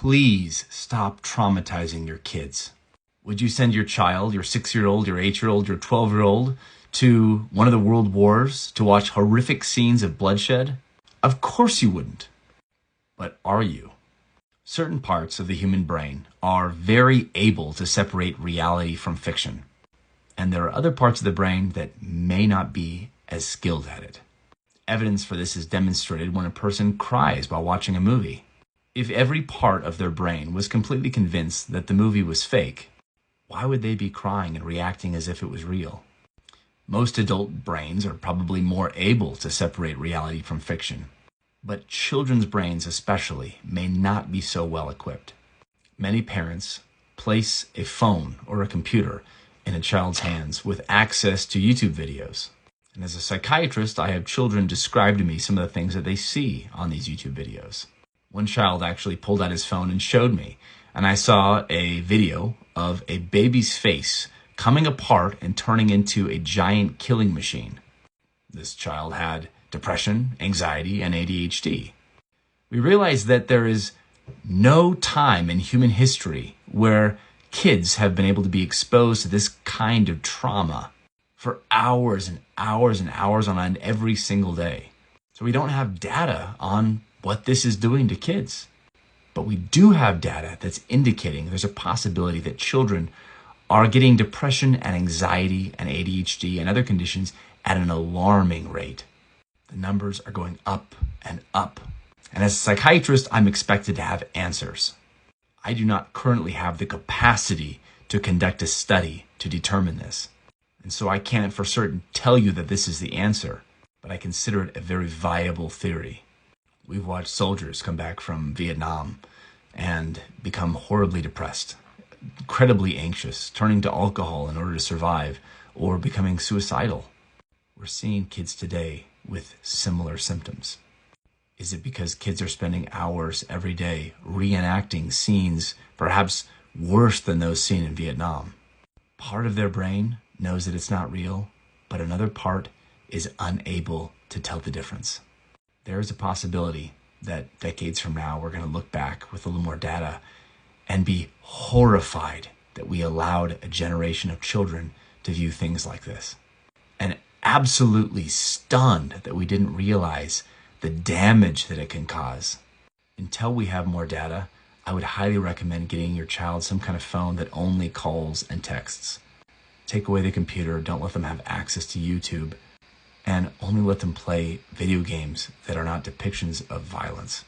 please stop traumatizing your kids? Would you send your child, your 6-year-old, your 8-year-old, your 12-year-old, to one of the world wars to watch horrific scenes of bloodshed? Of course you wouldn't. But are you? Certain parts of the human brain are very able to separate reality from fiction. And there are other parts of the brain that may not be as skilled at it. Evidence for this is demonstrated when a person cries while watching a movie. If every part of their brain was completely convinced that the movie was fake, why would they be crying and reacting as if it was real? Most adult brains are probably more able to separate reality from fiction, but children's brains especially may not be so well equipped. Many parents place a phone or a computer in a child's hands with access to YouTube videos. And as a psychiatrist, I have children describe to me some of the things that they see on these YouTube videos. One child actually pulled out his phone and showed me, and I saw a video of a baby's face coming apart and turning into a giant killing machine. This child had depression, anxiety, and ADHD. We realized that there is no time in human history where kids have been able to be exposed to this kind of trauma for hours and hours and hours on end every single day. So we don't have data on what this is doing to kids. But we do have data that's indicating there's a possibility that children are getting depression and anxiety and ADHD and other conditions at an alarming rate. The numbers are going up and up. And as a psychiatrist, I'm expected to have answers. I do not currently have the capacity to conduct a study to determine this. And so I can't for certain tell you that this is the answer, but I consider it a very viable theory. We've watched soldiers come back from Vietnam and become horribly depressed, incredibly anxious, turning to alcohol in order to survive, or becoming suicidal. We're seeing kids today with similar symptoms. Is it because kids are spending hours every day reenacting scenes perhaps worse than those seen in Vietnam? Part of their brain knows that it's not real, but another part is unable to tell the difference. There is a possibility that decades from now, we're going to look back with a little more data and be horrified that we allowed a generation of children to view things like this. And absolutely stunned that we didn't realize the damage that it can cause. Until we have more data, I would highly recommend getting your child some kind of phone that only calls and texts. Take away the computer, don't let them have access to YouTube, and only let them play video games that are not depictions of violence.